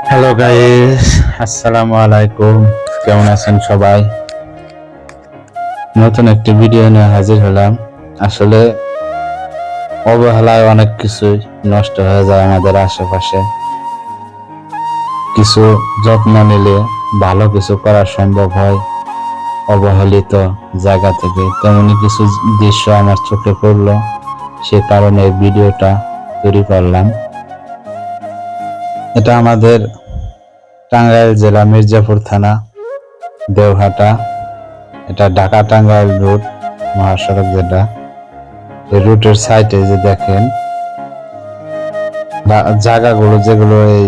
Hello guys, আসসালামু আলাইকুম। কেমন আছেন সবাই? নতুন একটি ভিডিও নিয়ে হাজির হলাম। আসলে অবহেলায় অনেক কিছুই নষ্ট হয়ে যায় আমাদের আশেপাশে। কিছু যত্ন নিলে ভালো কিছু করা সম্ভব হয় অবহেলিত জায়গা থেকে। তেমনি কিছু দৃশ্য আমার চোখে পড়লো, সে কারণে এই ভিডিওটা তৈরি করলাম। এটা আমাদের টাঙ্গাইল জেলা মির্জাপুর থানা দেওহাটা। এটা ঢাকা টাঙ্গাইল রুট মহাসড়ক, যেটা এই রুটের সাইডে যে দেখেন জায়গাগুলো, যেগুলো এই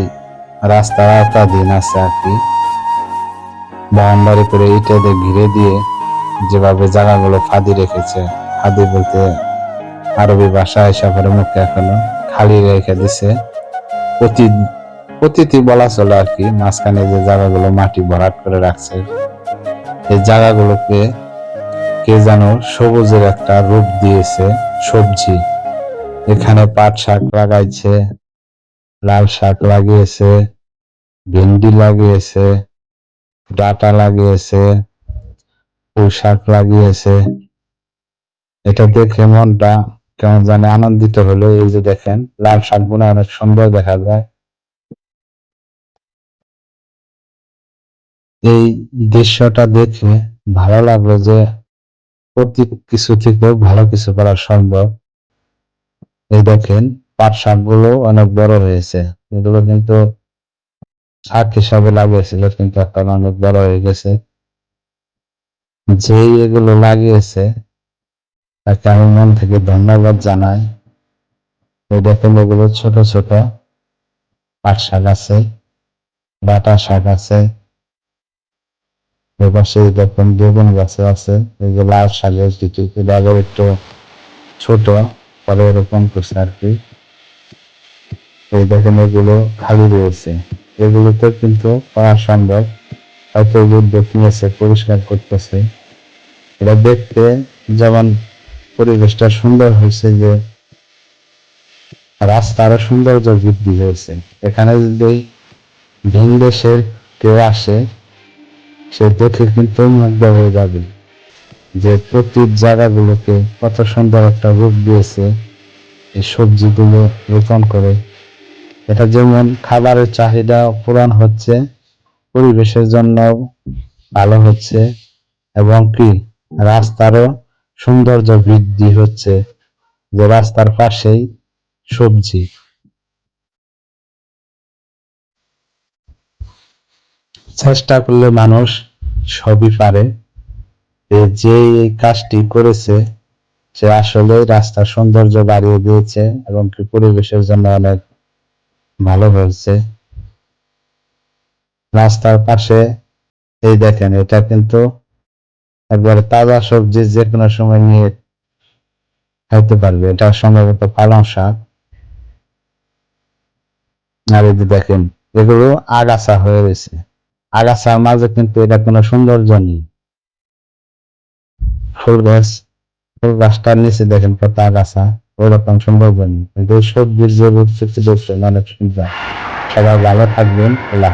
রাস্তার আওতাধীন আছে আর কি, বাউন্ডারি করে ইটে দিয়ে ঘিরে দিয়ে যেভাবে জায়গাগুলো ফাঁদি রেখেছে, ফাঁদি বলতে আরবি ভাষায় সফরের মুখে এখনো খালি রেখে দিছে। অতি অতিথি বলা চলে আর কি। মাঝখানে যে জায়গাগুলো মাটি ভরাট করে রাখছে, এই জায়গাগুলোকে কে যেন সবুজের একটা রূপ দিয়েছে। সবজি, এখানে পাট শাক লাগাইছে, লাল শাক লাগিয়েছে, ভেন্ডি লাগিয়েছে, ডাঁটা লাগিয়েছে, পুঁই শাক লাগিয়েছে। এটা দেখে মনটা কেমন জানে আনন্দিত হলো। এই যে দেখেন লাল শাক গুলো অনেক সুন্দর দেখা যায়। এই দৃশ্যটা দেখে ভালো লাগলো যে প্রতি কিছু থেকেও ভালো কিছু করা সম্ভব। এই দেখেন পাট শাক গুলো অনেক বড় হয়েছে। এগুলো কিন্তু শাক হিসাবে লাগিয়েছিল, কিন্তু এখন অনেক বড় হয়ে গেছে। যে এগুলো লাগিয়েছে তাকে আমি মন থেকে ধন্যবাদ জানাই। এই দেখেন এগুলো ছোট ছোট পাট শাক আছে, ডাঁটা শাক আছে, এপাশে দেখুন বেগুন গাছে আছে। এগুলো লাল শাকের কিছু আগে একটু ছোট, পরে এরকম করছে আর কি। এই দেখেন এগুলো খালি রয়েছে, এগুলোতে কিন্তু করা সম্ভব। হয়তো উদ্যোগ নিয়েছে, পরিষ্কার করতেছে। এটা দেখতে যেমন পরিবেশটা সুন্দর হয়েছে, যে রাস্তারও সৌন্দর্য বৃদ্ধি হয়েছে। এখানে যদি ভিন দেশের কেউ আসে, সে দেখে কিন্তু মুগ্ধ হয়ে যাবে যে প্রতি জায়গাগুলোকে কত সুন্দর একটা রূপ দিয়েছে এই সবজিগুলো রোপণ করে। এটা যেমন খাবারের চাহিদা পূরণ হচ্ছে, পরিবেশের জন্য ভালো হচ্ছে, এবং কি রাস্তারও সৌন্দর্য বৃদ্ধি হচ্ছে, যে রাস্তার পাশেই সবজি। চেষ্টা করলে মানুষ সবই পারে। যে এই কাজটি করেছে সে আসলে রাস্তার সৌন্দর্য বাড়িয়ে দিয়েছে, এবং কি পরিবেশের জন্য অনেক ভালো হয়েছে। রাস্তার পাশে এই দেখেন, এটা কিন্তু একবারে তাজা সবজি, যে কোনো সময় নিয়ে খাইতে পারবে। এটা সম্ভবত পালং শাক। আর এই যে দেখেন এগুলো আগাছা হয়ে রয়েছে, আগাছার মাঝে কিন্তু এটা কোনো সৌন্দর্য নেই। ফুল গাছ, ফুল গাছটার নিচে দেখেন কত আগাছা, ওইরকম সৌন্দর্য নেই। কিন্তু সবজির যে রূপ সৃষ্টি করছে অনেক সুন্দর। সবাই ভালো থাকবেন। আল্লাহ।